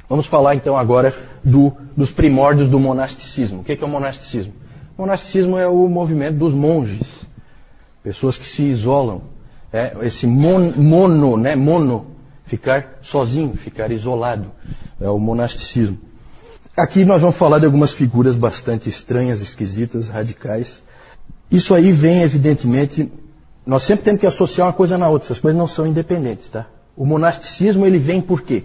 Vamos falar então agora dos primórdios do monasticismo. O que é o monasticismo? O monasticismo é o movimento dos monges, pessoas que se isolam. Esse mono, ficar sozinho, ficar isolado. É o monasticismo. Aqui nós vamos falar de algumas figuras bastante estranhas, esquisitas, radicais. Isso aí vem, evidentemente, nós sempre temos que associar uma coisa na outra, essas coisas não são independentes, tá? O monasticismo, ele vem por quê?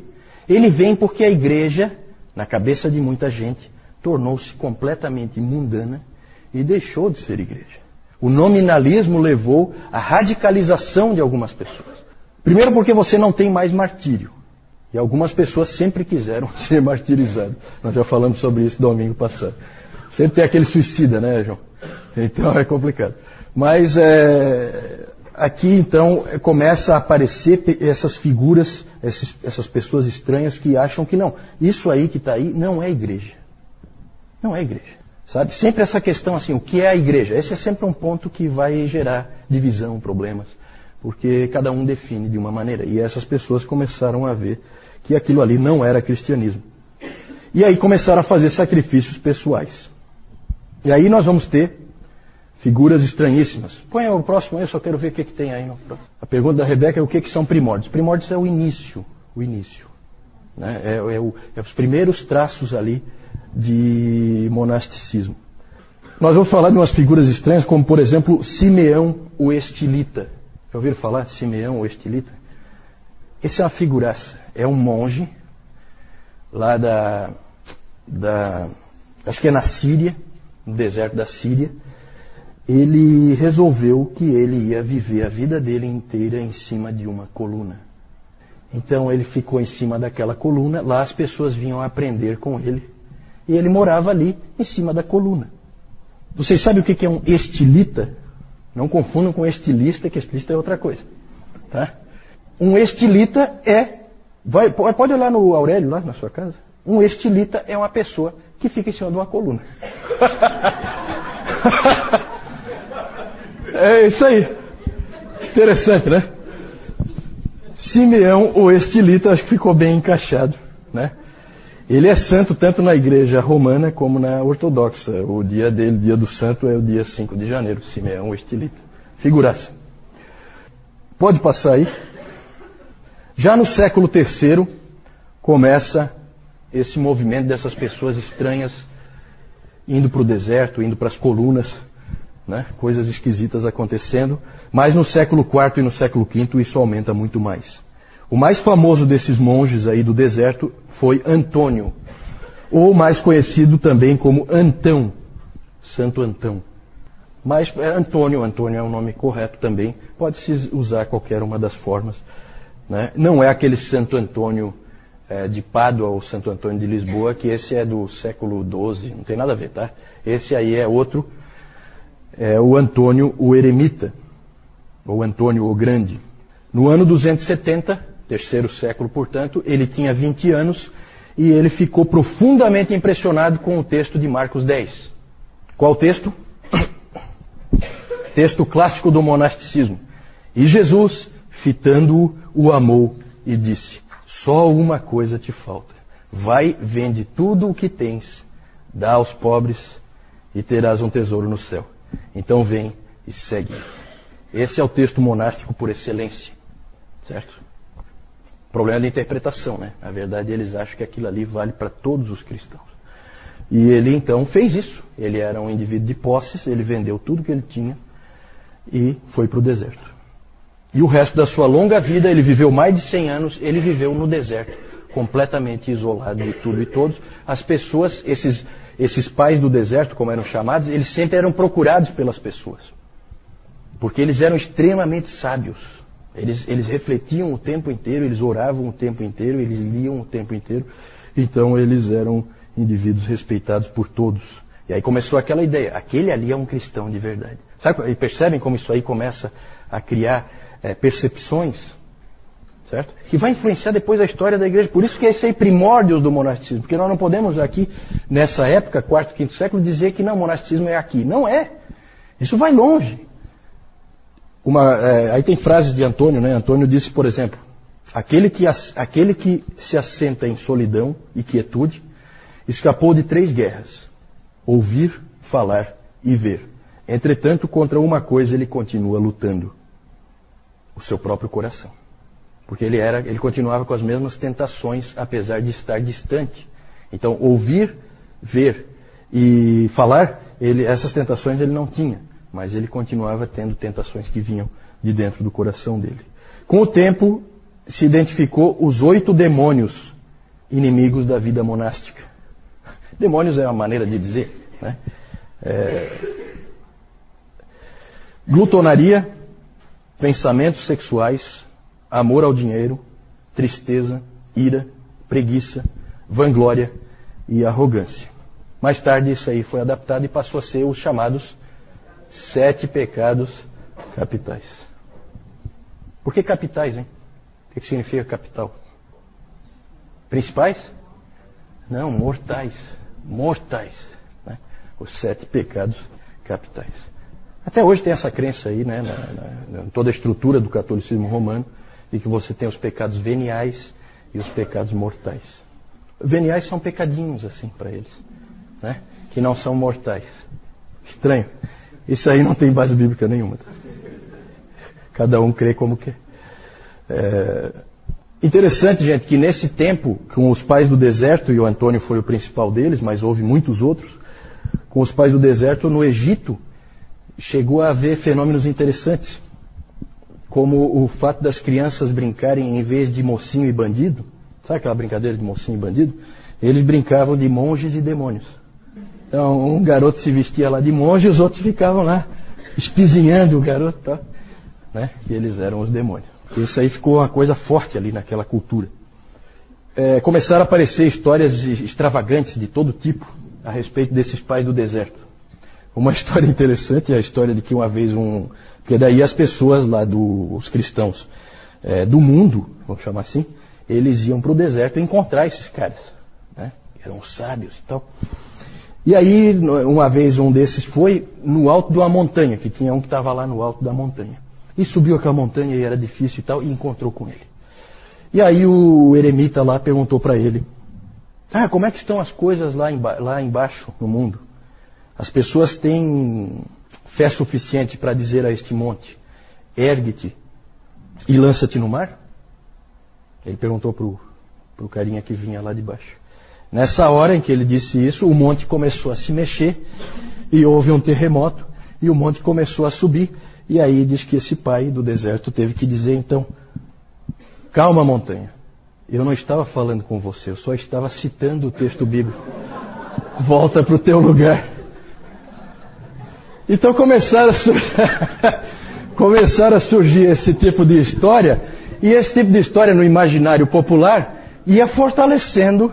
Ele vem porque a igreja, na cabeça de muita gente, tornou-se completamente mundana e deixou de ser igreja. O nominalismo levou à radicalização de algumas pessoas. Primeiro porque você não tem mais martírio. E algumas pessoas sempre quiseram ser martirizadas. Nós já falamos sobre isso domingo passado. Sempre tem aquele suicida, né, João? Então é complicado. Mas aqui então começa a aparecer essas figuras, essas pessoas estranhas que acham que não. Isso aí que está aí não é igreja. Não é igreja. Sabe? Sempre essa questão assim, o que é a igreja? Esse é sempre um ponto que vai gerar divisão, problemas. Porque cada um define de uma maneira. E essas pessoas começaram a ver que aquilo ali não era cristianismo. E aí começaram a fazer sacrifícios pessoais. E aí nós vamos ter figuras estranhíssimas. Põe o próximo aí, eu só quero ver o que tem aí. A pergunta da Rebeca é o que são primórdios. Primórdios é o início. O início. Né? É os primeiros traços ali de monasticismo. Nós vamos falar de umas figuras estranhas, como por exemplo, Simeão o Estilita. Já ouviram falar de Simeão o Estilita? Esse é uma figuraça. É um monge lá acho que é na Síria, no deserto da Síria. Ele resolveu que ele ia viver a vida dele inteira em cima de uma coluna. Então ele ficou em cima daquela coluna, lá as pessoas vinham aprender com ele. E ele morava ali, em cima da coluna. Vocês sabem o que é um estilita? Não confundam com estilista, que estilista é outra coisa. Tá? Um estilita pode olhar no Aurélio, lá na sua casa. Um estilita é uma pessoa que fica em cima de uma coluna. É isso aí. Interessante, né? Simeão o Estilita, acho que ficou bem encaixado, né? Ele é santo tanto na igreja romana como na ortodoxa. O dia dele, dia do santo, é o dia 5 de janeiro. Simeão o Estilita. Figuraça. Pode passar aí. Já no século III, começa esse movimento dessas pessoas estranhas indo para o deserto, indo para as colunas, né? Coisas esquisitas acontecendo. Mas no século IV e no século V isso aumenta muito mais. O mais famoso desses monges aí do deserto foi Antônio, ou mais conhecido também como Antão, Santo Antão. Mas Antônio é um nome correto também, pode-se usar qualquer uma das formas. Né? Não é aquele Santo Antônio de Pádua ou Santo Antônio de Lisboa, que esse é do século XII, não tem nada a ver, tá? Esse aí é outro, é o Antônio o Eremita, ou Antônio o Grande. No ano 270, terceiro século, portanto, ele tinha 20 anos e ele ficou profundamente impressionado com o texto de Marcos 10. Qual texto? Texto clássico do monasticismo. E Jesus, fitando-o, o amou e disse: só uma coisa te falta. Vai, vende tudo o que tens, dá aos pobres e terás um tesouro no céu. Então vem e segue. Esse é o texto monástico por excelência. Certo? Problema de interpretação, né? Na verdade, eles acham que aquilo ali vale para todos os cristãos. E ele então fez isso. Ele era um indivíduo de posses, ele vendeu tudo que ele tinha e foi para o deserto. E o resto da sua longa vida, ele viveu mais de 100 anos, ele viveu no deserto, completamente isolado de tudo e todos. As pessoas, esses pais do deserto, como eram chamados, eles sempre eram procurados pelas pessoas. Porque eles eram extremamente sábios. Eles refletiam o tempo inteiro, eles oravam o tempo inteiro, eles liam o tempo inteiro. Então eles eram indivíduos respeitados por todos. E aí começou aquela ideia, aquele ali é um cristão de verdade. Sabe, e percebem como isso aí começa a criar percepções, certo? Que vai influenciar depois a história da igreja. Por isso que esse aí primórdios do monasticismo. Porque nós não podemos aqui, nessa época, quarto, quinto século, dizer que não, o monasticismo é aqui. Não é. Isso vai longe. Aí tem frases de Antônio, né? Antônio disse, por exemplo, Aquele que se assenta em solidão e quietude escapou de 3 guerras: ouvir, falar e ver. Entretanto, contra uma coisa ele continua lutando: o seu próprio coração. Porque ele continuava com as mesmas tentações, apesar de estar distante. Então, ouvir, ver e falar, essas tentações ele não tinha, mas ele continuava tendo tentações que vinham de dentro do coração dele. Com o tempo, se identificou os 8 demônios inimigos da vida monástica. Demônios é uma maneira de dizer, né? Glutonaria, pensamentos sexuais, amor ao dinheiro, tristeza, ira, preguiça, vanglória e arrogância. Mais tarde isso aí foi adaptado e passou a ser os chamados 7 pecados capitais. Por que capitais, hein? O que significa capital? Principais? Não, mortais. Mortais. Né? Os 7 pecados capitais. Até hoje tem essa crença aí, né, em toda a estrutura do catolicismo romano, de que você tem os pecados veniais e os pecados mortais. Veniais são pecadinhos, assim, para eles, né, que não são mortais. Estranho. Isso aí não tem base bíblica nenhuma. Tá? Cada um crê como quer. Interessante, gente, que nesse tempo, com os pais do deserto, e o Antônio foi o principal deles, mas houve muitos outros, com os pais do deserto no Egito, chegou a haver fenômenos interessantes, como o fato das crianças brincarem, em vez de mocinho e bandido, sabe aquela brincadeira de mocinho e bandido? Eles brincavam de monges e demônios. Então, um garoto se vestia lá de monge e os outros ficavam lá espizinhando o garoto, tá? Né? Que eles eram os demônios. Isso aí ficou uma coisa forte ali naquela cultura. Começaram a aparecer histórias extravagantes de todo tipo a respeito desses pais do deserto. Uma história interessante é a história de que uma vez porque daí as pessoas lá, os cristãos do mundo, vamos chamar assim, eles iam para o deserto encontrar esses caras, né? Eram sábios e tal. E aí, uma vez um desses foi no alto de uma montanha, que tinha um que estava lá no alto da montanha. E subiu aquela montanha e era difícil e tal, e encontrou com ele. E aí o eremita lá perguntou para ele: como é que estão as coisas lá embaixo no mundo? As pessoas têm fé suficiente para dizer a este monte: ergue-te e lança-te no mar? Ele perguntou para o carinha que vinha lá de baixo. Nessa hora em que ele disse isso, o monte começou a se mexer e houve um terremoto e o monte começou a subir. E aí diz que esse pai do deserto teve que dizer então: calma, montanha, eu não estava falando com você, eu só estava citando o texto bíblico. Volta para o teu lugar. Então começaram a surgir esse tipo de história, e esse tipo de história no imaginário popular ia fortalecendo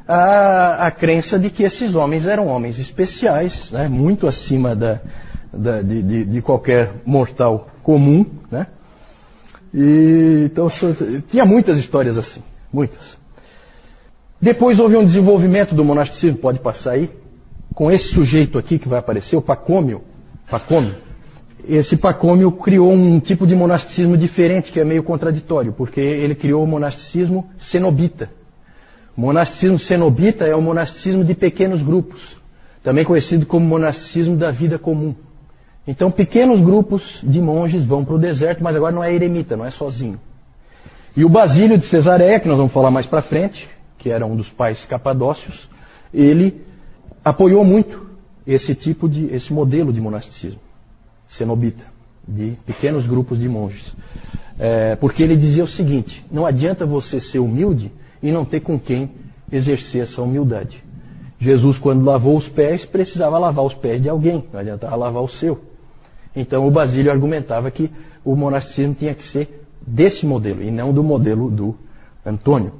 a crença de que esses homens eram homens especiais, né, muito acima de qualquer mortal comum, né? E, então tinha muitas histórias assim, muitas. Depois houve um desenvolvimento do monasticismo, pode passar aí, com esse sujeito aqui que vai aparecer, o Pacômio. Esse Pacômio criou um tipo de monasticismo diferente, que é meio contraditório, porque ele criou o monasticismo cenobita. O monasticismo cenobita é o monasticismo de pequenos grupos, também conhecido como monasticismo da vida comum. Então, pequenos grupos de monges vão para o deserto, mas agora não é eremita, não é sozinho. E o Basílio de Cesareia, que nós vamos falar mais para frente, que era um dos pais capadócios, ele apoiou muito esse modelo de monasticismo cenobita, de pequenos grupos de monges. Porque ele dizia o seguinte: não adianta você ser humilde e não ter com quem exercer essa humildade. Jesus, quando lavou os pés, precisava lavar os pés de alguém, não adiantava lavar o seu. Então o Basílio argumentava que o monasticismo tinha que ser desse modelo, e não do modelo do Antônio.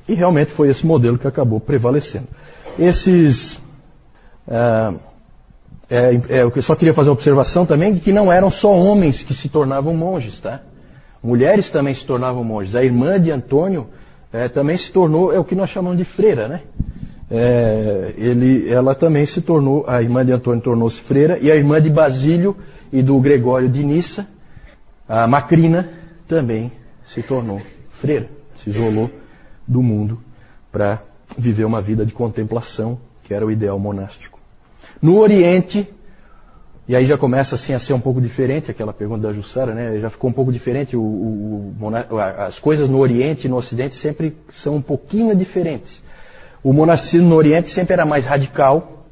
E realmente foi esse modelo que acabou prevalecendo. Eu só queria fazer uma observação também de que não eram só homens que se tornavam monges, tá? Mulheres também se tornavam monges. A irmã de Antônio também se tornou, é o que nós chamamos de freira, né? Ela também se tornou, a irmã de Antônio tornou-se freira, e a irmã de Basílio e do Gregório de Nissa, a Macrina, também se tornou freira, se isolou do mundo para viver uma vida de contemplação, que era o ideal monástico. No Oriente, e aí já começa assim a ser um pouco diferente, aquela pergunta da Jussara, né? Já ficou um pouco diferente, as coisas no Oriente e no Ocidente sempre são um pouquinho diferentes. O monasticismo no Oriente sempre era mais radical.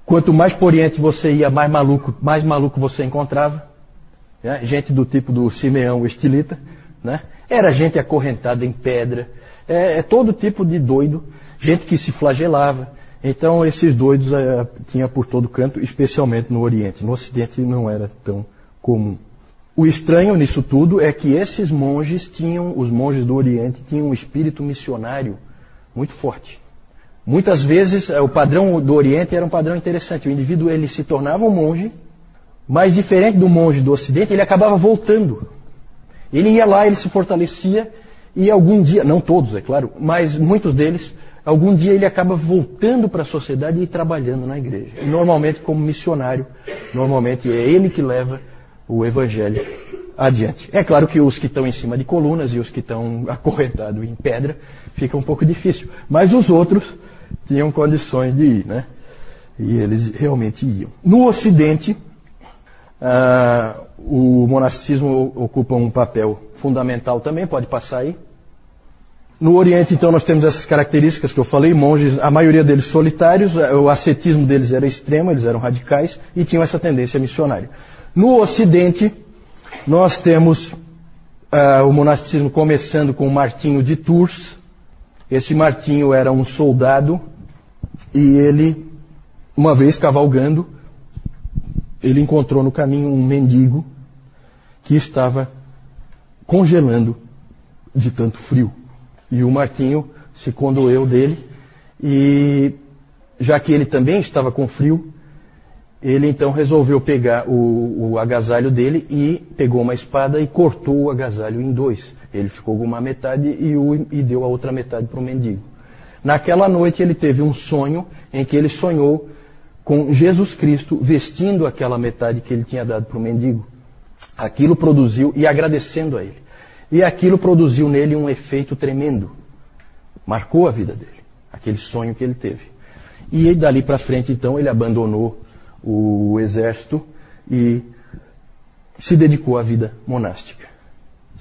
Quanto mais para o Oriente você ia, mais maluco você encontrava. Né? Gente do tipo do Simeão Estilita, né? Era gente acorrentada em pedra, todo tipo de doido, gente que se flagelava. Então esses doidos tinha por todo canto, especialmente no Oriente. No Ocidente não era tão comum. O estranho nisso tudo é que esses monges os monges do Oriente tinham um espírito missionário muito forte. Muitas vezes o padrão do Oriente era um padrão interessante. O indivíduo ele se tornava um monge, mas diferente do monge do Ocidente, ele acabava voltando. Ele ia lá, ele se fortalecia e algum dia, não todos é claro, mas muitos deles, algum dia ele acaba voltando para a sociedade e trabalhando na igreja. E normalmente como missionário, normalmente é ele que leva o evangelho adiante. É claro que os que estão em cima de colunas e os que estão acorrentados em pedra, fica um pouco difícil. Mas os outros tinham condições de ir, né? E eles realmente iam. No Ocidente, o monasticismo ocupa um papel fundamental também, pode passar aí. No Oriente, então, nós temos essas características que eu falei, monges, a maioria deles solitários, o ascetismo deles era extremo, eles eram radicais e tinham essa tendência missionária. No Ocidente, nós temos o monasticismo começando com Martinho de Tours. Esse Martinho era um soldado e ele, uma vez cavalgando, ele encontrou no caminho um mendigo que estava congelando de tanto frio. E o Martinho se condoeu dele e, já que ele também estava com frio, ele então resolveu pegar o agasalho dele e pegou uma espada e cortou o agasalho em dois. Ele ficou com uma metade e deu a outra metade para o mendigo. Naquela noite ele teve um sonho em que ele sonhou com Jesus Cristo vestindo aquela metade que ele tinha dado para o mendigo. Aquilo produziu, e agradecendo a ele. E aquilo produziu nele um efeito tremendo. Marcou a vida dele, aquele sonho que ele teve. E dali para frente, então, ele abandonou o exército e se dedicou à vida monástica.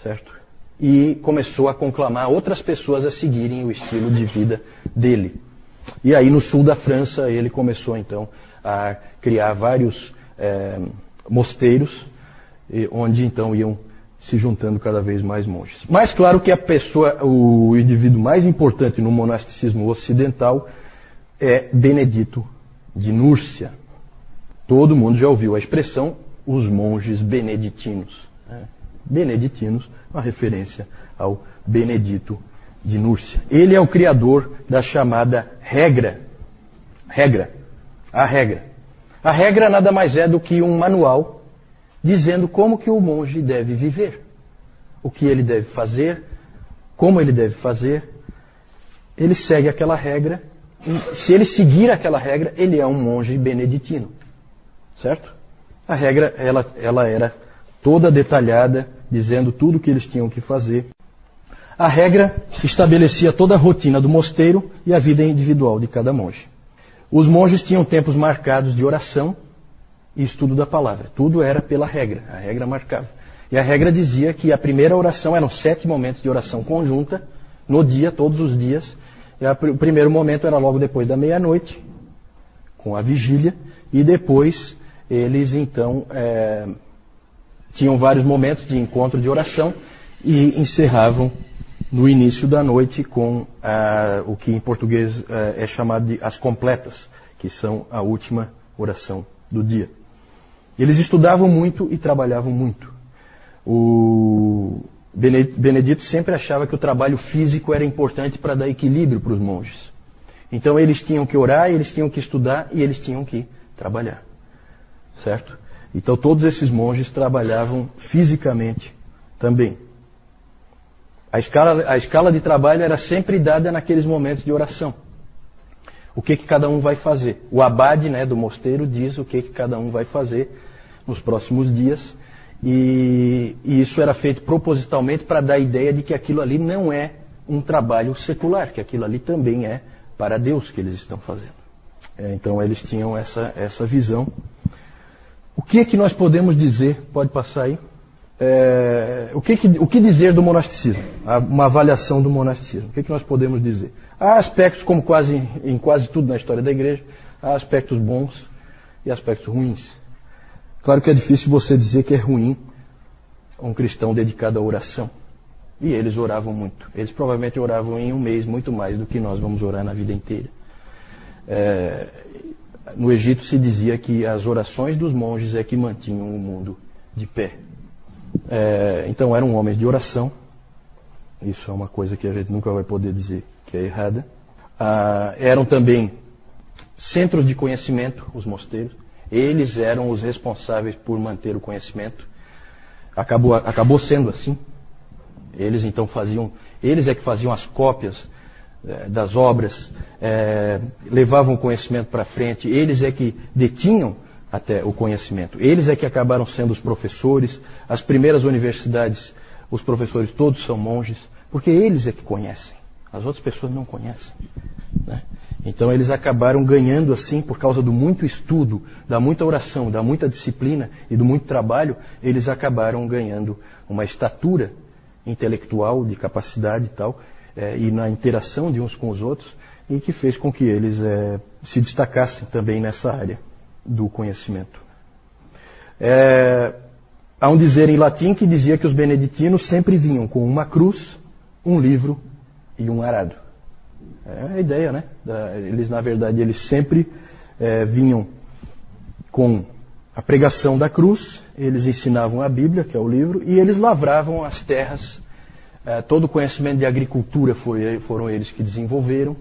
Certo? E começou a conclamar outras pessoas a seguirem o estilo de vida dele. E aí no sul da França ele começou então a criar vários mosteiros, onde então iam se juntando cada vez mais monges. Mas claro que o indivíduo mais importante no monasticismo ocidental é Benedito de Núrcia. Todo mundo já ouviu a expressão os monges beneditinos. Né? Beneditinos, uma referência ao Benedito de Núrcia. Ele é o criador da chamada regra. A regra nada mais é do que um manual dizendo como que o monge deve viver. O que ele deve fazer, como ele deve fazer. Ele segue aquela regra. Se ele seguir aquela regra, ele é um monge beneditino. Certo? A regra, ela era toda detalhada, dizendo tudo o que eles tinham que fazer. A regra estabelecia toda a rotina do mosteiro e a vida individual de cada monge. Os monges tinham tempos marcados de oração e estudo da palavra. Tudo era pela regra, a regra marcava. E a regra dizia que a primeira oração eram 7 momentos de oração conjunta, no dia, todos os dias. E o primeiro momento era logo depois da meia-noite, com a vigília, e depois eles então tinham vários momentos de encontro de oração e encerravam no início da noite com o que em português é chamado de as completas, que são a última oração do dia. Eles estudavam muito e trabalhavam muito. O Benedito sempre achava que o trabalho físico era importante para dar equilíbrio para os monges. Então eles tinham que orar, eles tinham que estudar e eles tinham que trabalhar. Certo? Então todos esses monges trabalhavam fisicamente também. A escala de trabalho era sempre dada naqueles momentos de oração. O que cada um vai fazer? O abade, né, do mosteiro diz o que cada um vai fazer nos próximos dias. E isso era feito propositalmente para dar a ideia de que aquilo ali não é um trabalho secular, que aquilo ali também é para Deus que eles estão fazendo. Então eles tinham essa visão. O que é que nós podemos dizer? Pode passar aí. O que dizer do monasticismo? Uma avaliação do monasticismo. O que nós podemos dizer? Há aspectos, como em quase tudo na história da igreja, há aspectos bons e aspectos ruins. Claro que é difícil você dizer que é ruim um cristão dedicado à oração. E eles oravam muito. Eles provavelmente oravam em um mês muito mais do que nós vamos orar na vida inteira. No Egito se dizia que as orações dos monges é que mantinham o mundo de pé. Então eram homens de oração. Isso é uma coisa que a gente nunca vai poder dizer que é errada. Eram também centros de conhecimento, os mosteiros. Eles eram os responsáveis por manter o conhecimento. Acabou sendo assim. Eles então eles é que faziam as cópias das obras, levavam o conhecimento para frente, eles é que detinham até o conhecimento. Eles é que acabaram sendo os professores. As primeiras universidades, os professores todos são monges, porque eles é que conhecem. As outras pessoas não conhecem, né? Então eles acabaram ganhando assim, por causa do muito estudo, da muita oração, da muita disciplina e do muito trabalho, eles acabaram ganhando uma estatura intelectual, de capacidade e tal, e na interação de uns com os outros, e que fez com que eles se destacassem também nessa área do conhecimento. Há um dizer em latim que dizia que os beneditinos sempre vinham com uma cruz, um livro e um arado. É a ideia, né? Eles, na verdade, eles sempre vinham com a pregação da cruz, eles ensinavam a Bíblia, que é o livro, e eles lavravam as terras. Todo o conhecimento de agricultura foram eles que desenvolveram,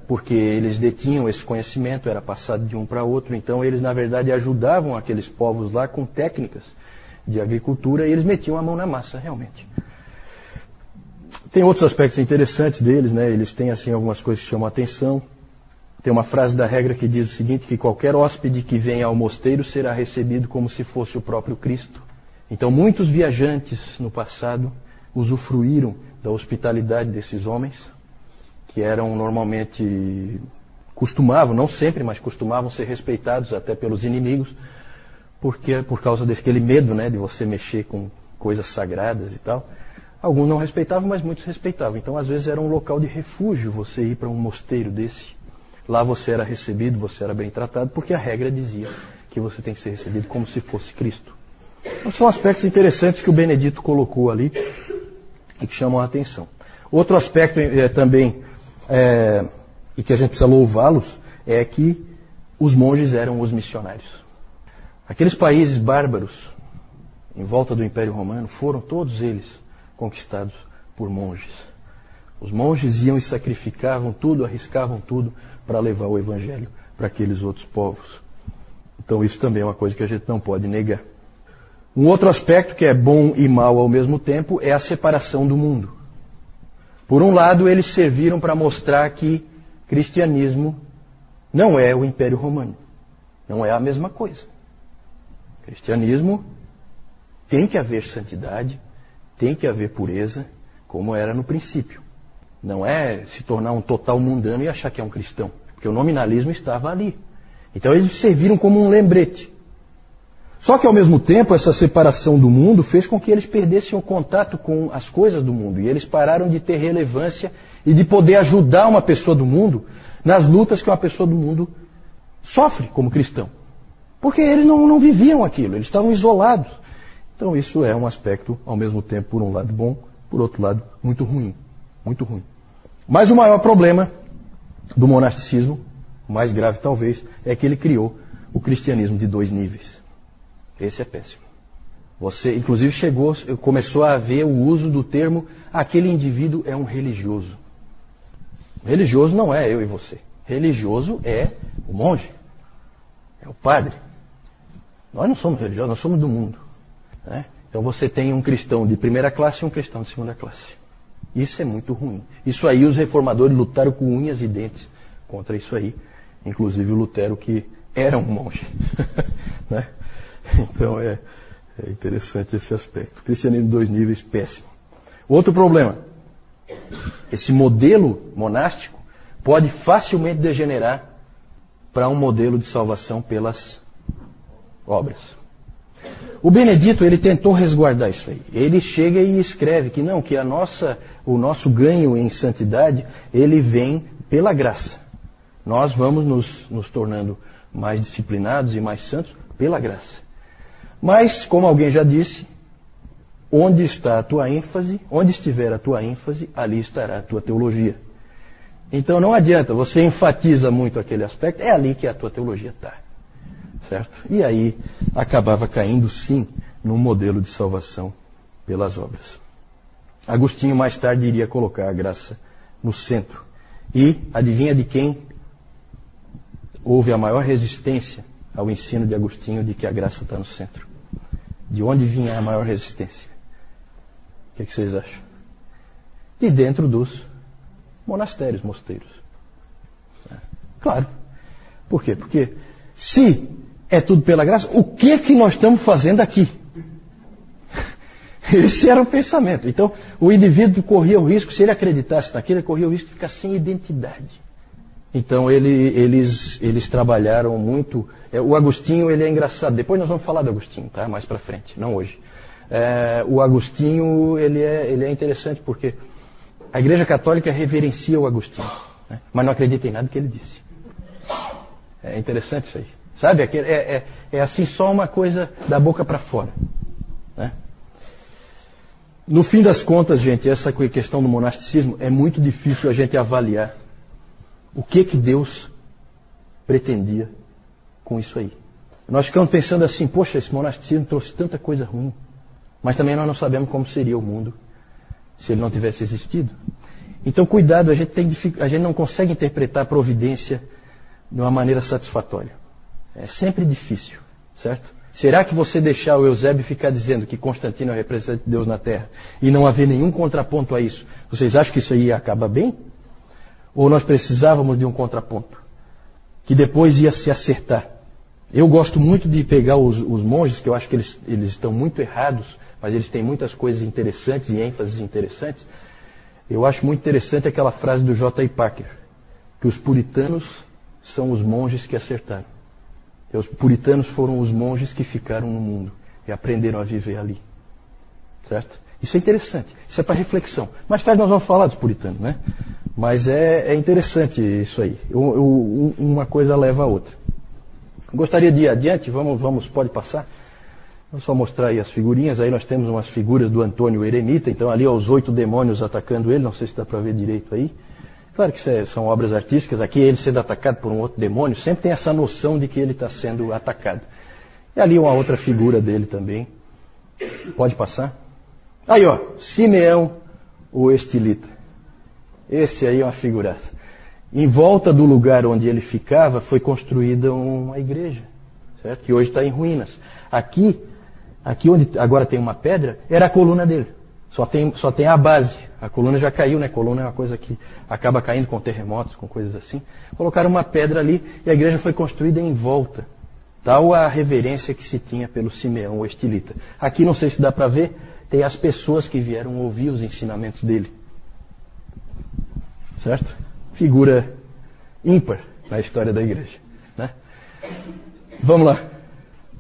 porque eles detinham esse conhecimento, era passado de um para outro, então eles, na verdade, ajudavam aqueles povos lá com técnicas de agricultura e eles metiam a mão na massa, realmente. Tem outros aspectos interessantes deles, né? Eles têm assim algumas coisas que chamam a atenção. Tem uma frase da regra que diz o seguinte, que qualquer hóspede que venha ao mosteiro será recebido como se fosse o próprio Cristo. Então muitos viajantes no passado usufruíram da hospitalidade desses homens, que eram normalmente, não sempre, mas costumavam ser respeitados até pelos inimigos, porque por causa daquele medo, né, de você mexer com coisas sagradas e tal. Alguns não respeitavam, mas muitos respeitavam. Então, às vezes, era um local de refúgio você ir para um mosteiro desse. Lá você era recebido, você era bem tratado, porque a regra dizia que você tem que ser recebido como se fosse Cristo. Então, são aspectos interessantes que o Benedito colocou ali e que chamam a atenção. Outro aspecto também, e que a gente precisa louvá-los, é que os monges eram os missionários. Aqueles países bárbaros em volta do Império Romano foram todos eles conquistados por monges. Os monges iam e sacrificavam tudo, arriscavam tudo para levar o Evangelho para aqueles outros povos. Então isso também é uma coisa que a gente não pode negar. Um outro aspecto que é bom e mau ao mesmo tempo é a separação do mundo. Por um lado, eles serviram para mostrar que cristianismo não é o Império Romano. Não é a mesma coisa. Cristianismo tem que haver santidade, tem que haver pureza, como era no princípio. Não é se tornar um total mundano e achar que é um cristão, porque o nominalismo estava ali. Então eles serviram como um lembrete. Só que ao mesmo tempo essa separação do mundo fez com que eles perdessem o contato com as coisas do mundo. E eles pararam de ter relevância e de poder ajudar uma pessoa do mundo nas lutas que uma pessoa do mundo sofre como cristão. Porque eles não viviam aquilo, eles estavam isolados. Então isso é um aspecto, ao mesmo tempo, por um lado bom, por outro lado, muito ruim. Muito ruim. Mas o maior problema do monasticismo, o mais grave talvez, é que ele criou o cristianismo de 2 níveis. Esse é péssimo. Você, inclusive, começou a haver o uso do termo, aquele indivíduo é um religioso. Religioso não é eu e você. Religioso é o monge, é o padre. Nós não somos religiosos, nós somos do mundo. Né? Então você tem um cristão de primeira classe e um cristão de segunda classe. Isso é muito ruim. Isso aí os reformadores lutaram com unhas e dentes contra isso aí. Inclusive o Lutero, que era um monge. Né? Então É interessante esse aspecto. Cristianismo 2 níveis, péssimo. Outro problema. Esse modelo monástico pode facilmente degenerar para um modelo de salvação pelas obras. O Benedito, ele tentou resguardar isso aí. Ele chega e escreve que não, que o nosso ganho em santidade, ele vem pela graça. Nós vamos nos tornando mais disciplinados e mais santos pela graça. Mas, como alguém já disse, onde está a tua ênfase, onde estiver a tua ênfase, ali estará a tua teologia. Então não adianta, você enfatiza muito aquele aspecto, é ali que a tua teologia está. Certo? E aí acabava caindo sim num modelo de salvação pelas obras. Agostinho mais tarde iria colocar a graça no centro. E adivinha de quem houve a maior resistência ao ensino de Agostinho de que a graça está no centro? De onde vinha a maior resistência? O que vocês acham? De dentro dos monastérios, mosteiros. Claro. Por quê? Porque se é tudo pela graça, o que nós estamos fazendo aqui? Esse era o pensamento. Então, o indivíduo corria o risco, se ele acreditasse naquilo, ele corria o risco de ficar sem identidade. Então, eles trabalharam muito. O Agostinho, ele é engraçado. Depois nós vamos falar do Agostinho, tá? Mais para frente, não hoje. O Agostinho, ele é interessante porque a Igreja Católica reverencia o Agostinho, né? Mas não acredita em nada que ele disse. É interessante isso aí. Sabe? É assim só uma coisa da boca para fora. Né? No fim das contas, gente, essa questão do monasticismo é muito difícil a gente avaliar o que Deus pretendia com isso aí. Nós ficamos pensando assim, poxa, esse monasticismo trouxe tanta coisa ruim. Mas também nós não sabemos como seria o mundo se ele não tivesse existido. Então, cuidado, a gente não consegue interpretar a providência de uma maneira satisfatória. É sempre difícil, certo? Será que você deixar o Eusébio ficar dizendo que Constantino é o representante de Deus na Terra e não haver nenhum contraponto a isso, vocês acham que isso aí acaba bem? Ou nós precisávamos de um contraponto que depois ia se acertar? Eu gosto muito de pegar os monges, que eu acho que eles estão muito errados, mas eles têm muitas coisas interessantes e ênfases interessantes. Eu acho muito interessante aquela frase do J.I. Packer, que os puritanos são os monges que acertaram. E os puritanos foram os monges que ficaram no mundo e aprenderam a viver ali. Certo? Isso é interessante. Isso é para reflexão. Mais tarde nós vamos falar dos puritanos, né? Mas é interessante isso aí. Uma coisa leva a outra. Gostaria de ir adiante. Pode passar. Vou só mostrar aí as figurinhas. Aí nós temos umas figuras do Antônio Eremita. Então ali os 8 demônios atacando ele. Não sei se dá para ver direito aí. Claro que são obras artísticas. Aqui ele sendo atacado por um outro demônio. Sempre tem essa noção de que ele está sendo atacado. E ali uma outra figura dele também. Pode passar. Aí ó, Simeão o Estilita. Esse aí é uma figuraça. Em volta do lugar onde ele ficava foi construída uma igreja, certo? Que hoje está em ruínas. Aqui onde agora tem uma pedra, era a coluna dele. Só tem a base. A coluna já caiu, né? A coluna é uma coisa que acaba caindo com terremotos, com coisas assim. Colocaram uma pedra ali e a igreja foi construída em volta. Tal a reverência que se tinha pelo Simeão o Estilita. Aqui, não sei se dá para ver, tem as pessoas que vieram ouvir os ensinamentos dele. Certo? Figura ímpar na história da igreja. Né? Vamos lá.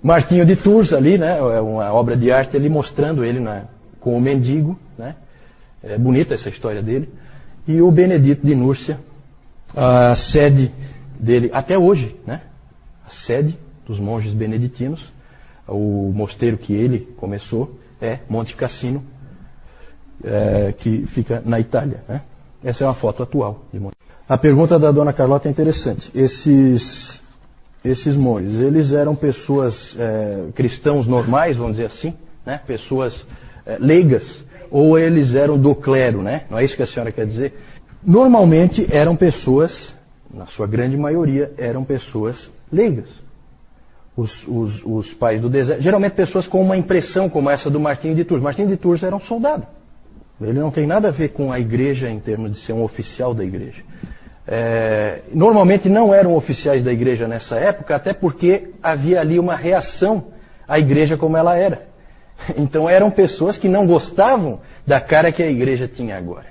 Martinho de Tours ali, né? É uma obra de arte ali mostrando ele com o mendigo. Né? É bonita essa história dele. E o Benedito de Núrcia, a sede dele, até hoje, né? A sede dos monges beneditinos, o mosteiro que ele começou é Monte Cassino, que fica na Itália. Né? Essa é uma foto atual de Monte. A pergunta da dona Carlota é interessante. Esses monges, eles eram pessoas cristãos normais, vamos dizer assim, né? Pessoas leigas, ou eles eram do clero, né? Não é isso que a senhora quer dizer? Normalmente eram pessoas, na sua grande maioria, eram pessoas leigas. Os pais do deserto, geralmente pessoas com uma impressão como essa do Martinho de Tours. Martinho de Tours era um soldado. Ele não tem nada a ver com a igreja em termos de ser um oficial da igreja. Normalmente não eram oficiais da igreja nessa época, até porque havia ali uma reação à igreja como ela era. Então eram pessoas que não gostavam da cara que a igreja tinha agora.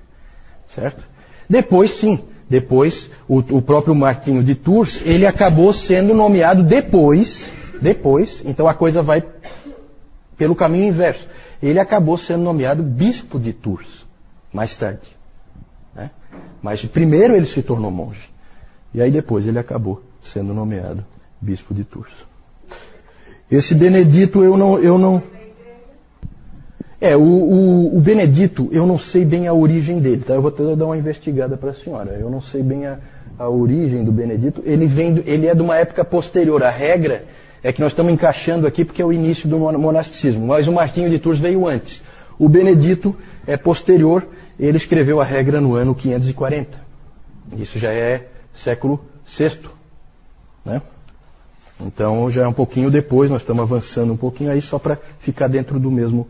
Certo? Depois, sim. Depois, o próprio Martinho de Tours, ele acabou sendo nomeado depois, então a coisa vai pelo caminho inverso. Ele acabou sendo nomeado bispo de Tours, mais tarde. Né? Mas primeiro ele se tornou monge. E aí depois ele acabou sendo nomeado bispo de Tours. Esse Benedito eu não... O Benedito, eu não sei bem a origem dele, tá? Eu vou até dar uma investigada para a senhora. Eu não sei bem a origem do Benedito. Ele é de uma época posterior. A regra é que nós estamos encaixando aqui porque é o início do monasticismo. Mas o Martinho de Tours veio antes. O Benedito é posterior. Ele escreveu a regra no ano 540. Isso já é século VI. Né? Então já é um pouquinho depois, nós estamos avançando um pouquinho aí só para ficar dentro do mesmo